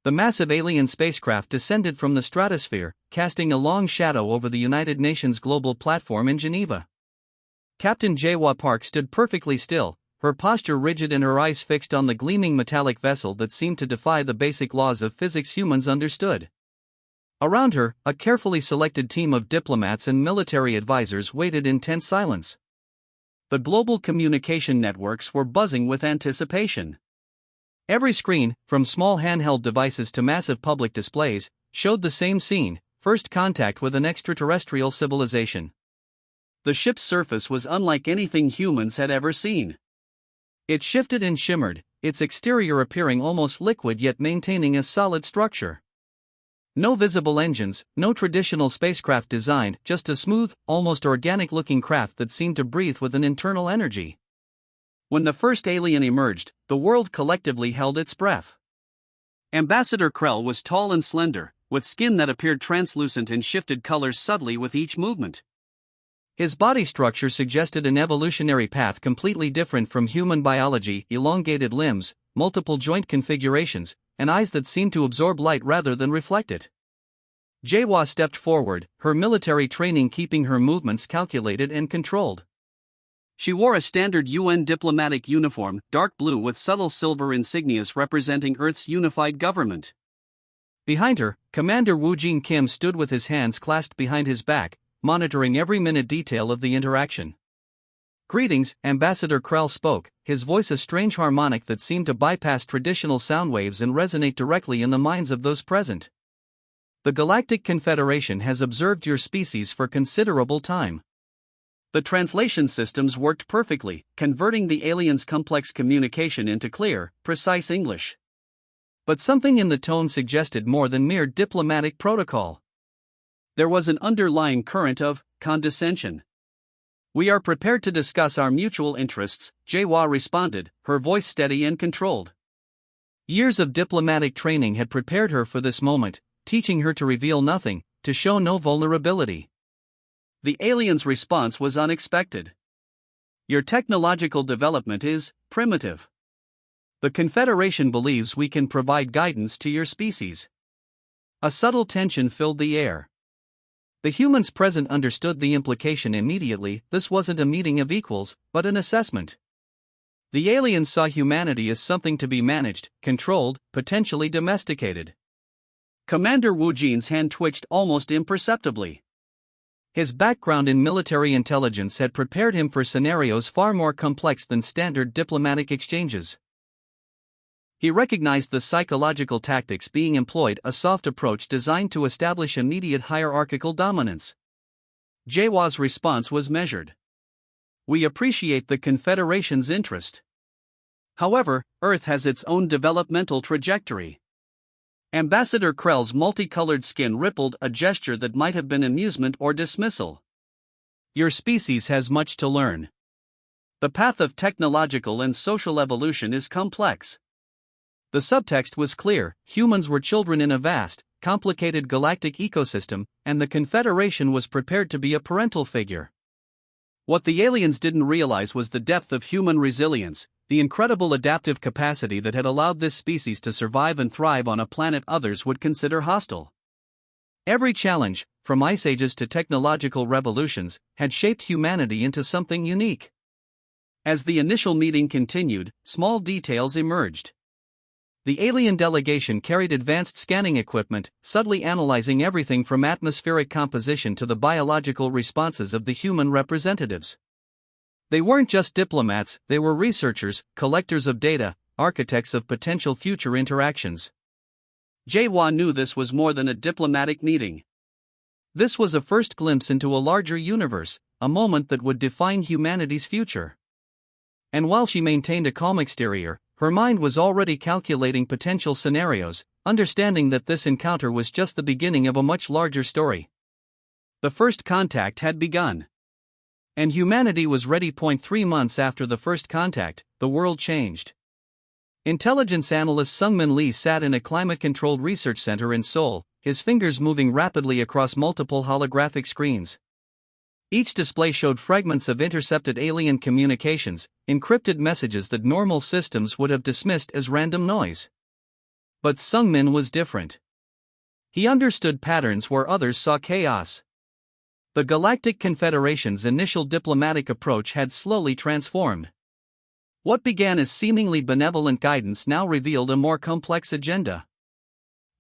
The massive alien spacecraft descended from the stratosphere, casting a long shadow over the United Nations global platform in Geneva. Captain Jae-wha Park stood perfectly still, her posture rigid and her eyes fixed on the gleaming metallic vessel that seemed to defy the basic laws of physics humans understood. Around her, a carefully selected team of diplomats and military advisors waited in tense silence. The global communication networks were buzzing with anticipation. Every screen, from small handheld devices to massive public displays, showed the same scene: first contact with an extraterrestrial civilization. The ship's surface was unlike anything humans had ever seen. It shifted and shimmered, its exterior appearing almost liquid yet maintaining a solid structure. No visible engines, no traditional spacecraft design, just a smooth, almost organic-looking craft that seemed to breathe with an internal energy. When the first alien emerged, the world collectively held its breath. Ambassador Krell was tall and slender, with skin that appeared translucent and shifted colors subtly with each movement. His body structure suggested an evolutionary path completely different from human biology: elongated limbs, multiple joint configurations, and eyes that seemed to absorb light rather than reflect it. Jae-wha stepped forward, her military training keeping her movements calculated and controlled. She wore a standard UN diplomatic uniform, dark blue with subtle silver insignias representing Earth's unified government. Behind her, Commander Woo-jin Kim stood with his hands clasped behind his back, monitoring every minute detail of the interaction. "Greetings," Ambassador Krell spoke, his voice a strange harmonic that seemed to bypass traditional sound waves and resonate directly in the minds of those present. "The Galactic Confederation has observed your species for considerable time." The translation systems worked perfectly, converting the aliens' complex communication into clear, precise English. But something in the tone suggested more than mere diplomatic protocol. There was an underlying current of condescension. "We are prepared to discuss our mutual interests," Jae-wha responded, her voice steady and controlled. Years of diplomatic training had prepared her for this moment, teaching her to reveal nothing, to show no vulnerability. The alien's response was unexpected. "Your technological development is primitive. The Confederation believes we can provide guidance to your species." A subtle tension filled the air. The humans present understood the implication immediately: this wasn't a meeting of equals, but an assessment. The aliens saw humanity as something to be managed, controlled, potentially domesticated. Commander Woo-jin's hand twitched almost imperceptibly. His background in military intelligence had prepared him for scenarios far more complex than standard diplomatic exchanges. He recognized the psychological tactics being employed, a soft approach designed to establish immediate hierarchical dominance. Jae-wha's response was measured. "We appreciate the Confederation's interest. However, Earth has its own developmental trajectory." Ambassador Krell's multicolored skin rippled, a gesture that might have been amusement or dismissal. "Your species has much to learn. The path of technological and social evolution is complex." The subtext was clear: humans were children in a vast, complicated galactic ecosystem, and the Confederation was prepared to be a parental figure. What the aliens didn't realize was the depth of human resilience, the incredible adaptive capacity that had allowed this species to survive and thrive on a planet others would consider hostile. Every challenge, from ice ages to technological revolutions, had shaped humanity into something unique. As the initial meeting continued, small details emerged. The alien delegation carried advanced scanning equipment, subtly analyzing everything from atmospheric composition to the biological responses of the human representatives. They weren't just diplomats, they were researchers, collectors of data, architects of potential future interactions. Jae-wha knew this was more than a diplomatic meeting. This was a first glimpse into a larger universe, a moment that would define humanity's future. And while she maintained a calm exterior, her mind was already calculating potential scenarios, understanding that this encounter was just the beginning of a much larger story. The first contact had begun. And humanity was ready. 3 months after the first contact, the world changed. Intelligence analyst Sungmin Lee sat in a climate-controlled research center in Seoul, his fingers moving rapidly across multiple holographic screens. Each display showed fragments of intercepted alien communications, encrypted messages that normal systems would have dismissed as random noise. But Sungmin was different. He understood patterns where others saw chaos. The Galactic Confederation's initial diplomatic approach had slowly transformed. What began as seemingly benevolent guidance now revealed a more complex agenda.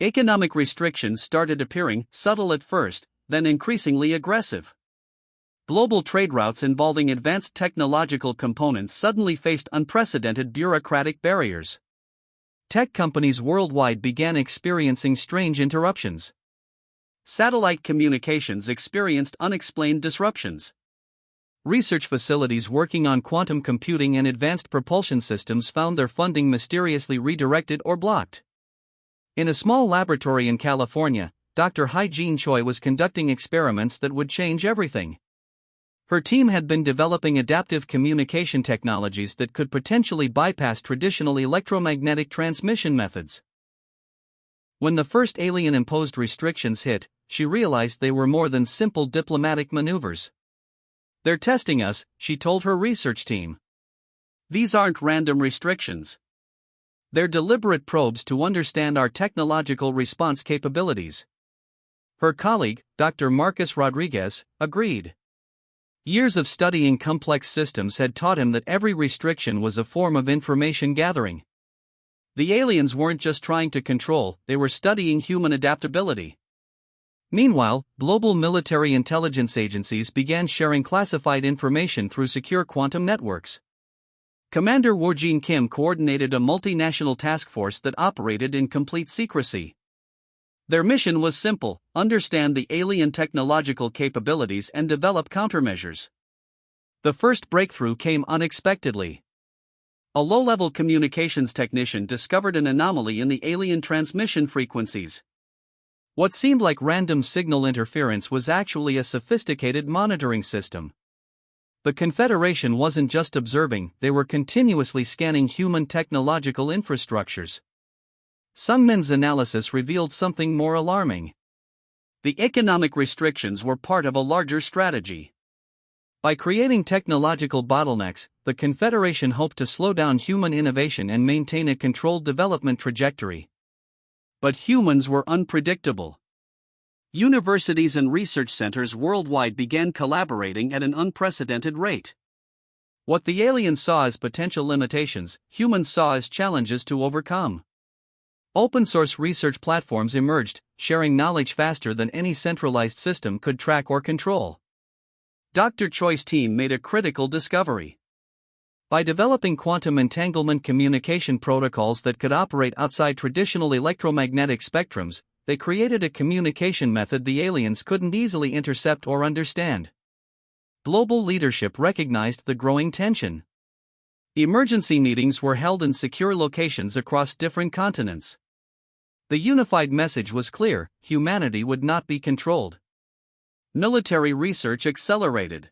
Economic restrictions started appearing, subtle at first, then increasingly aggressive. Global trade routes involving advanced technological components suddenly faced unprecedented bureaucratic barriers. Tech companies worldwide began experiencing strange interruptions. Satellite communications experienced unexplained disruptions. Research facilities working on quantum computing and advanced propulsion systems found their funding mysteriously redirected or blocked. In a small laboratory in California, Dr. Hai-Jean Choi was conducting experiments that would change everything. Her team had been developing adaptive communication technologies that could potentially bypass traditional electromagnetic transmission methods. When the first alien-imposed restrictions hit, she realized they were more than simple diplomatic maneuvers. "They're testing us," she told her research team. "These aren't random restrictions. They're deliberate probes to understand our technological response capabilities." Her colleague, Dr. Marcus Rodriguez, agreed. Years of studying complex systems had taught him that every restriction was a form of information gathering. The aliens weren't just trying to control, they were studying human adaptability. Meanwhile, global military intelligence agencies began sharing classified information through secure quantum networks. Commander Woojin Kim coordinated a multinational task force that operated in complete secrecy. Their mission was simple: understand the alien technological capabilities and develop countermeasures. The first breakthrough came unexpectedly. A low-level communications technician discovered an anomaly in the alien transmission frequencies. What seemed like random signal interference was actually a sophisticated monitoring system. The Confederation wasn't just observing, they were continuously scanning human technological infrastructures. Sungmin's analysis revealed something more alarming. The economic restrictions were part of a larger strategy. By creating technological bottlenecks, the Confederation hoped to slow down human innovation and maintain a controlled development trajectory. But humans were unpredictable. Universities and research centers worldwide began collaborating at an unprecedented rate. What the aliens saw as potential limitations, humans saw as challenges to overcome. Open-source research platforms emerged, sharing knowledge faster than any centralized system could track or control. Dr. Choi's team made a critical discovery. By developing quantum entanglement communication protocols that could operate outside traditional electromagnetic spectrums, they created a communication method the aliens couldn't easily intercept or understand. Global leadership recognized the growing tension. Emergency meetings were held in secure locations across different continents. The unified message was clear: humanity would not be controlled. Military research accelerated.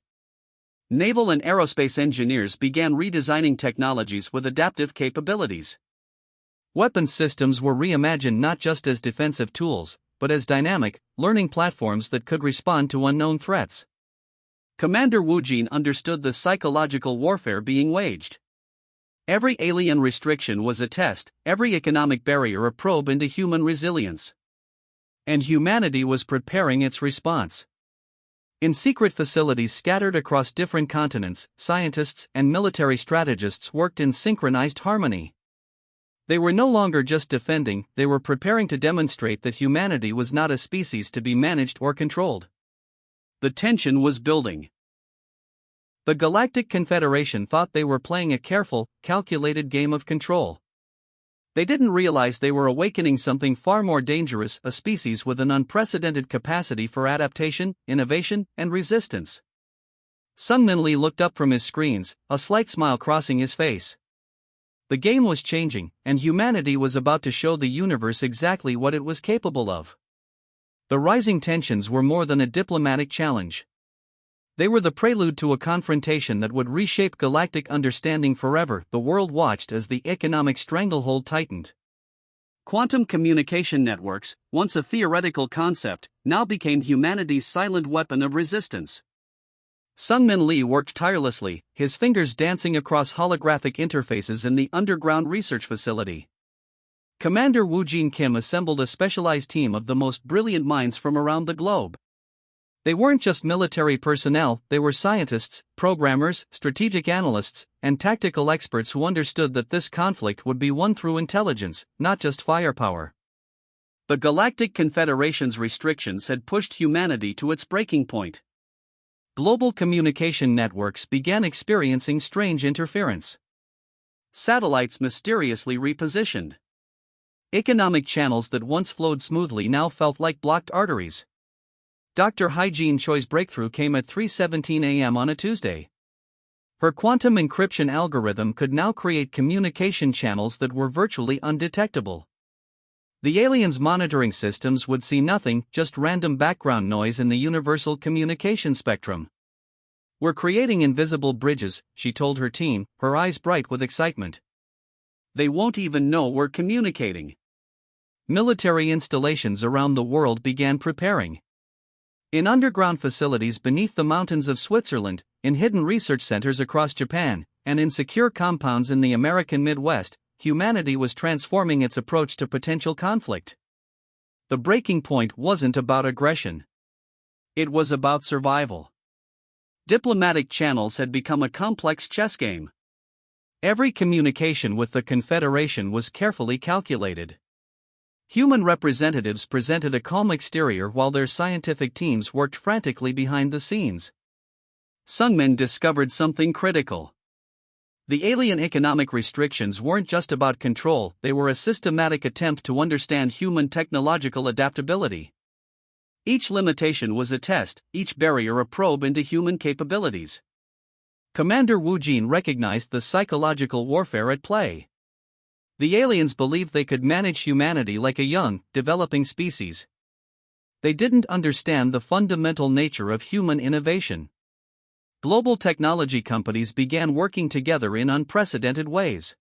Naval and aerospace engineers began redesigning technologies with adaptive capabilities. Weapons systems were reimagined not just as defensive tools, but as dynamic, learning platforms that could respond to unknown threats. Commander Woojin understood the psychological warfare being waged. Every alien restriction was a test, every economic barrier a probe into human resilience. And humanity was preparing its response. In secret facilities scattered across different continents, scientists and military strategists worked in synchronized harmony. They were no longer just defending, they were preparing to demonstrate that humanity was not a species to be managed or controlled. The tension was building. The Galactic Confederation thought they were playing a careful, calculated game of control. They didn't realize they were awakening something far more dangerous: a species with an unprecedented capacity for adaptation, innovation, and resistance. Sungmin Lee looked up from his screens, a slight smile crossing his face. The game was changing, and humanity was about to show the universe exactly what it was capable of. The rising tensions were more than a diplomatic challenge. They were the prelude to a confrontation that would reshape galactic understanding forever. The world watched as the economic stranglehold tightened. Quantum communication networks, once a theoretical concept, now became humanity's silent weapon of resistance. Sungmin Lee worked tirelessly, his fingers dancing across holographic interfaces in the underground research facility. Commander Woo Jin Kim assembled a specialized team of the most brilliant minds from around the globe. They weren't just military personnel, they were scientists, programmers, strategic analysts, and tactical experts who understood that this conflict would be won through intelligence, not just firepower. The Galactic Confederation's restrictions had pushed humanity to its breaking point. Global communication networks began experiencing strange interference. Satellites mysteriously repositioned. Economic channels that once flowed smoothly now felt like blocked arteries. Dr. Hai-Jin Choi's breakthrough came at 3:17 a.m. on a Tuesday. Her quantum encryption algorithm could now create communication channels that were virtually undetectable. The aliens' monitoring systems would see nothing, just random background noise in the universal communication spectrum. "We're creating invisible bridges," she told her team, her eyes bright with excitement. "They won't even know we're communicating." Military installations around the world began preparing. In underground facilities beneath the mountains of Switzerland, in hidden research centers across Japan, and in secure compounds in the American Midwest, humanity was transforming its approach to potential conflict. The breaking point wasn't about aggression. It was about survival. Diplomatic channels had become a complex chess game. Every communication with the Confederation was carefully calculated. Human representatives presented a calm exterior while their scientific teams worked frantically behind the scenes. Sungmin discovered something critical. The alien economic restrictions weren't just about control, they were a systematic attempt to understand human technological adaptability. Each limitation was a test, each barrier a probe into human capabilities. Commander Woo Jin recognized the psychological warfare at play. The aliens believed they could manage humanity like a young, developing species. They didn't understand the fundamental nature of human innovation. Global technology companies began working together in unprecedented ways.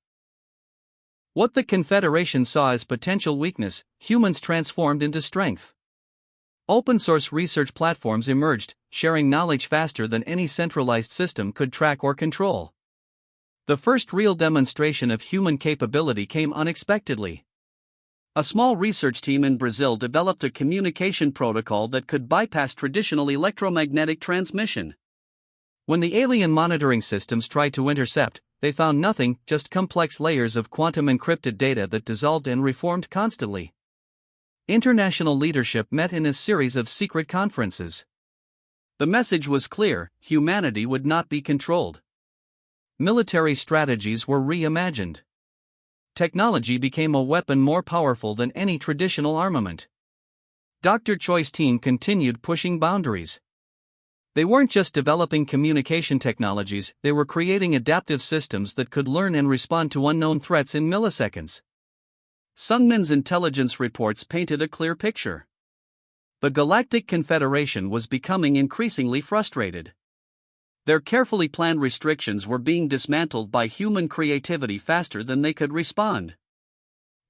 What the Confederation saw as potential weakness, humans transformed into strength. Open-source research platforms emerged, sharing knowledge faster than any centralized system could track or control. The first real demonstration of human capability came unexpectedly. A small research team in Brazil developed a communication protocol that could bypass traditional electromagnetic transmission. When the alien monitoring systems tried to intercept, they found nothing, just complex layers of quantum encrypted data that dissolved and reformed constantly. International leadership met in a series of secret conferences. The message was clear: humanity would not be controlled. Military strategies were reimagined. Technology became a weapon more powerful than any traditional armament. Dr. Choi's team continued pushing boundaries. They weren't just developing communication technologies, they were creating adaptive systems that could learn and respond to unknown threats in milliseconds. Sungmin's intelligence reports painted a clear picture. The Galactic Confederation was becoming increasingly frustrated. Their carefully planned restrictions were being dismantled by human creativity faster than they could respond.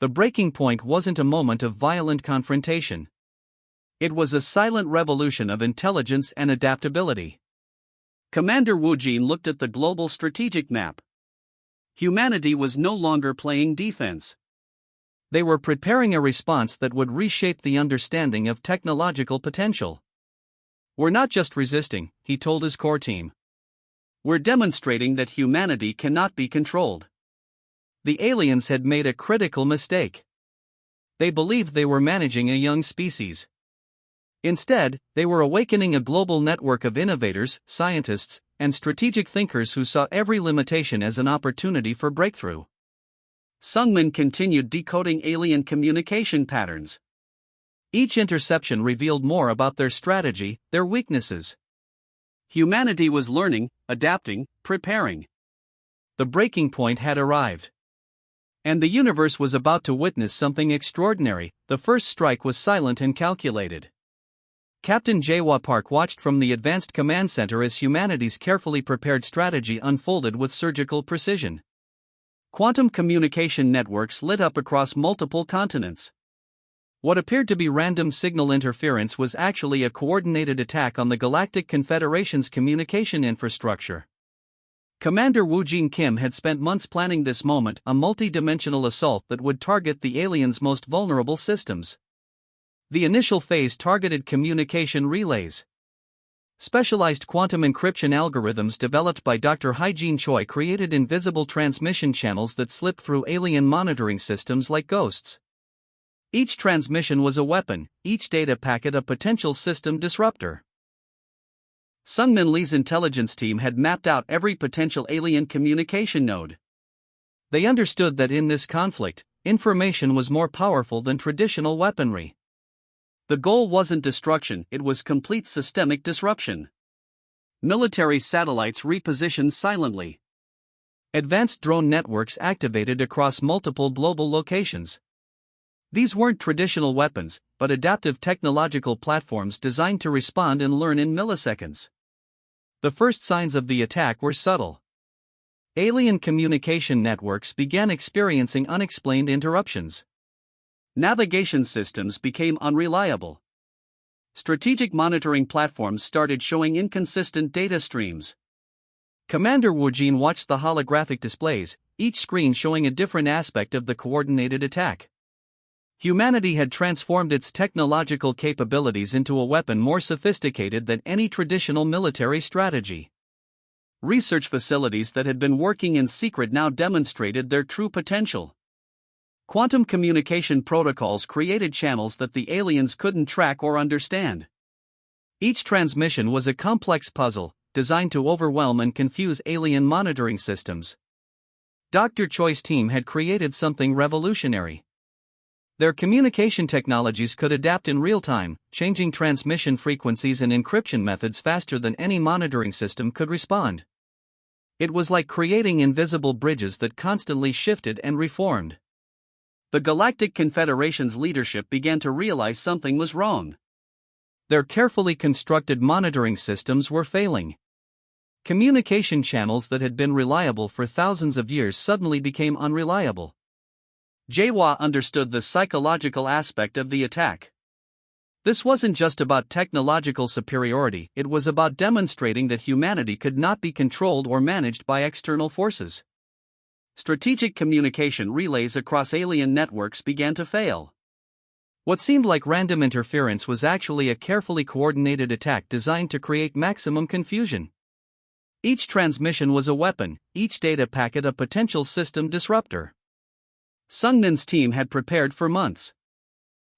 The breaking point wasn't a moment of violent confrontation. It was a silent revolution of intelligence and adaptability. Commander Woo Jin looked at the global strategic map. Humanity was no longer playing defense. They were preparing a response that would reshape the understanding of technological potential. "We're not just resisting," he told his core team. "We're demonstrating that humanity cannot be controlled." The aliens had made a critical mistake. They believed they were managing a young species. Instead, they were awakening a global network of innovators, scientists, and strategic thinkers who saw every limitation as an opportunity for breakthrough. Sungmin continued decoding alien communication patterns. Each interception revealed more about their strategy, their weaknesses. Humanity was learning, adapting, preparing. The breaking point had arrived. And the universe was about to witness something extraordinary. The first strike was silent and calculated. Captain Jae-wha Park watched from the Advanced Command Center as humanity's carefully prepared strategy unfolded with surgical precision. Quantum communication networks lit up across multiple continents. What appeared to be random signal interference was actually a coordinated attack on the Galactic Confederation's communication infrastructure. Commander Woo Jin Kim had spent months planning this moment, a multi-dimensional assault that would target the aliens' most vulnerable systems. The initial phase targeted communication relays. Specialized quantum encryption algorithms developed by Dr. Hae-jin Choi created invisible transmission channels that slip through alien monitoring systems like ghosts. Each transmission was a weapon, each data packet a potential system disruptor. Sung Min Lee's intelligence team had mapped out every potential alien communication node. They understood that in this conflict, information was more powerful than traditional weaponry. The goal wasn't destruction, it was complete systemic disruption. Military satellites repositioned silently. Advanced drone networks activated across multiple global locations. These weren't traditional weapons, but adaptive technological platforms designed to respond and learn in milliseconds. The first signs of the attack were subtle. Alien communication networks began experiencing unexplained interruptions. Navigation systems became unreliable. Strategic monitoring platforms started showing inconsistent data streams. Commander Woo Jin watched the holographic displays, each screen showing a different aspect of the coordinated attack. Humanity had transformed its technological capabilities into a weapon more sophisticated than any traditional military strategy. Research facilities that had been working in secret now demonstrated their true potential. Quantum communication protocols created channels that the aliens couldn't track or understand. Each transmission was a complex puzzle, designed to overwhelm and confuse alien monitoring systems. Dr. Choi's team had created something revolutionary. Their communication technologies could adapt in real time, changing transmission frequencies and encryption methods faster than any monitoring system could respond. It was like creating invisible bridges that constantly shifted and reformed. The Galactic Confederation's leadership began to realize something was wrong. Their carefully constructed monitoring systems were failing. Communication channels that had been reliable for thousands of years suddenly became unreliable. Jae-wha understood the psychological aspect of the attack. This wasn't just about technological superiority, it was about demonstrating that humanity could not be controlled or managed by external forces. Strategic communication relays across alien networks began to fail. What seemed like random interference was actually a carefully coordinated attack designed to create maximum confusion. Each transmission was a weapon, each data packet a potential system disruptor. Sung Min's team had prepared for months.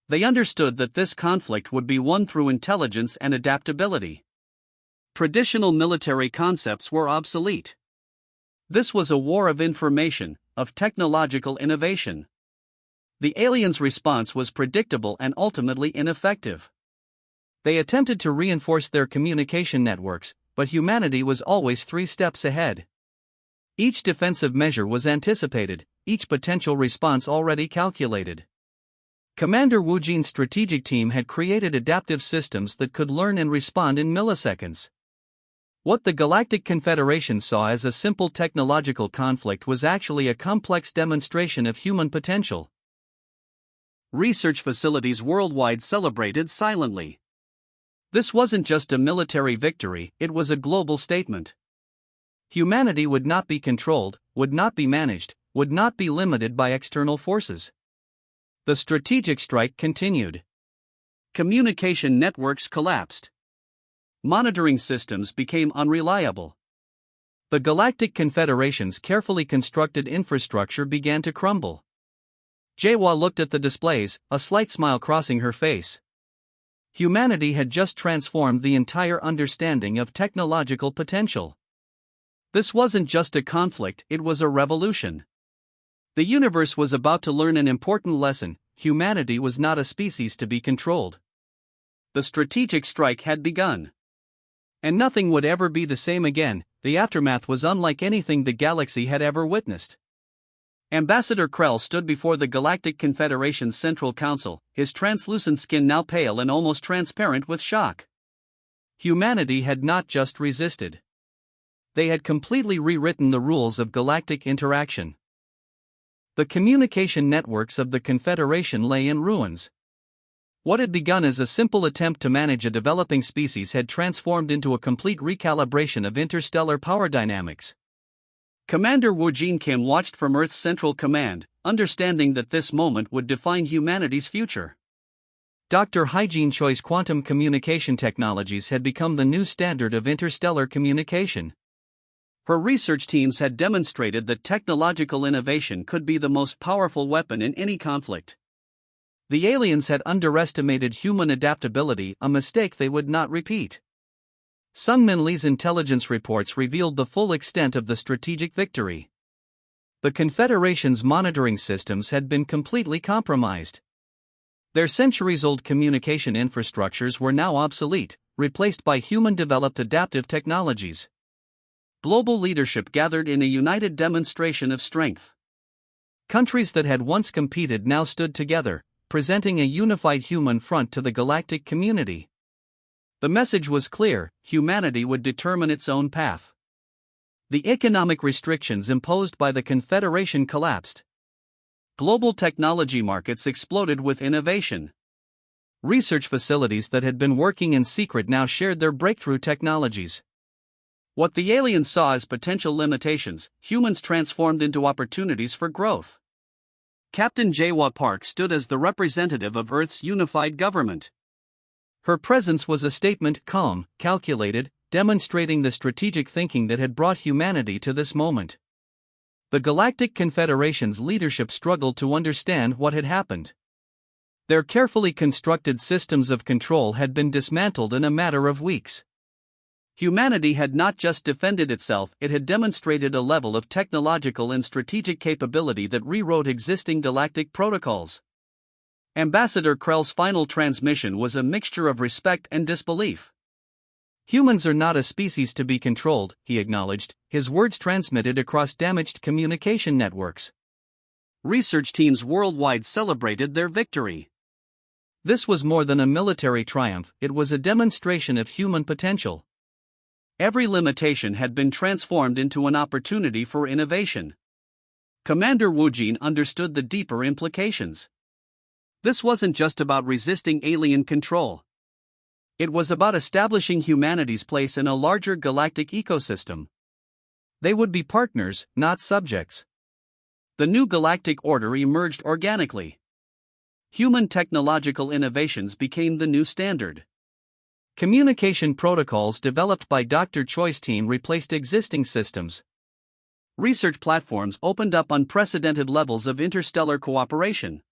They understood that this conflict would be won through intelligence and adaptability. Traditional military concepts were obsolete. This was a war of information, of technological innovation. The aliens' response was predictable and ultimately ineffective. They attempted to reinforce their communication networks, but humanity was always 3 steps ahead. Each defensive measure was anticipated, each potential response already calculated. Commander Woo Jin's strategic team had created adaptive systems that could learn and respond in milliseconds. What the Galactic Confederation saw as a simple technological conflict was actually a complex demonstration of human potential. Research facilities worldwide celebrated silently. This wasn't just a military victory, it was a global statement. Humanity would not be controlled, would not be managed, would not be limited by external forces. The strategic strike continued. Communication networks collapsed. Monitoring systems became unreliable. The Galactic Confederation's carefully constructed infrastructure began to crumble. Jae-wha looked at the displays, a slight smile crossing her face. Humanity had just transformed the entire understanding of technological potential. This wasn't just a conflict, it was a revolution. The universe was about to learn an important lesson: humanity was not a species to be controlled. The strategic strike had begun. And nothing would ever be the same again. The aftermath was unlike anything the galaxy had ever witnessed. Ambassador Krell stood before the Galactic Confederation's Central Council, his translucent skin now pale and almost transparent with shock. Humanity had not just resisted. They had completely rewritten the rules of galactic interaction. The communication networks of the Confederation lay in ruins. What had begun as a simple attempt to manage a developing species had transformed into a complete recalibration of interstellar power dynamics. Commander Wu Jin-Kim watched from Earth's Central Command, understanding that this moment would define humanity's future. Dr. Haijin Choi's quantum communication technologies had become the new standard of interstellar communication. Her research teams had demonstrated that technological innovation could be the most powerful weapon in any conflict. The aliens had underestimated human adaptability, a mistake they would not repeat. Sung Min Lee's intelligence reports revealed the full extent of the strategic victory. The Confederation's monitoring systems had been completely compromised. Their centuries-old communication infrastructures were now obsolete, replaced by human-developed adaptive technologies. Global leadership gathered in a united demonstration of strength. Countries that had once competed now stood together, presenting a unified human front to the galactic community. The message was clear: humanity would determine its own path. The economic restrictions imposed by the Confederation collapsed. Global technology markets exploded with innovation. Research facilities that had been working in secret now shared their breakthrough technologies. What the aliens saw as potential limitations, humans transformed into opportunities for growth. Captain Jae-Wha Park stood as the representative of Earth's unified government. Her presence was a statement, calm, calculated, demonstrating the strategic thinking that had brought humanity to this moment. The Galactic Confederation's leadership struggled to understand what had happened. Their carefully constructed systems of control had been dismantled in a matter of weeks. Humanity had not just defended itself, it had demonstrated a level of technological and strategic capability that rewrote existing galactic protocols. Ambassador Krell's final transmission was a mixture of respect and disbelief. Humans are not a species to be controlled, he acknowledged, his words transmitted across damaged communication networks. Research teams worldwide celebrated their victory. This was more than a military triumph, it was a demonstration of human potential. Every limitation had been transformed into an opportunity for innovation. Commander Wu Jin understood the deeper implications. This wasn't just about resisting alien control. It was about establishing humanity's place in a larger galactic ecosystem. They would be partners, not subjects. The new galactic order emerged organically. Human technological innovations became the new standard. Communication protocols developed by Dr. Choi's team replaced existing systems. Research platforms opened up unprecedented levels of interstellar cooperation.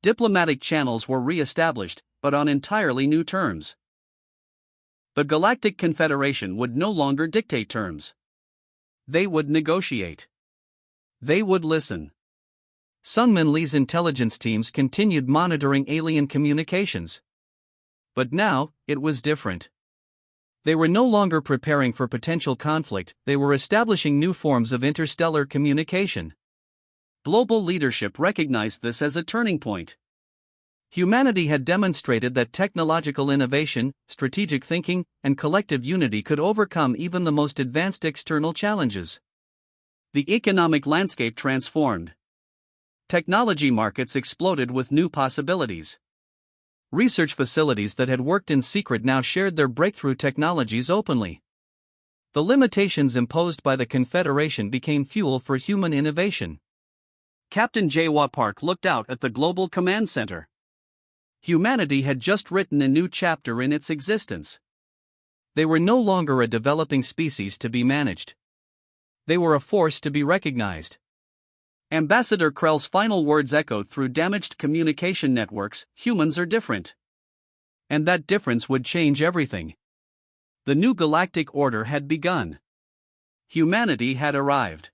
Diplomatic channels were re-established, but on entirely new terms. The Galactic Confederation would no longer dictate terms. They would negotiate. They would listen. Sung Min Lee's intelligence teams continued monitoring alien communications. But now, it was different. They were no longer preparing for potential conflict, they were establishing new forms of interstellar communication. Global leadership recognized this as a turning point. Humanity had demonstrated that technological innovation, strategic thinking, and collective unity could overcome even the most advanced external challenges. The economic landscape transformed. Technology markets exploded with new possibilities. Research facilities that had worked in secret now shared their breakthrough technologies openly. The limitations imposed by the Confederation became fuel for human innovation. Captain Jae-Wha Park looked out at the Global Command Center. Humanity had just written a new chapter in its existence. They were no longer a developing species to be managed. They were a force to be recognized. Ambassador Krell's final words echoed through damaged communication networks: humans are different. And that difference would change everything. The new galactic order had begun. Humanity had arrived.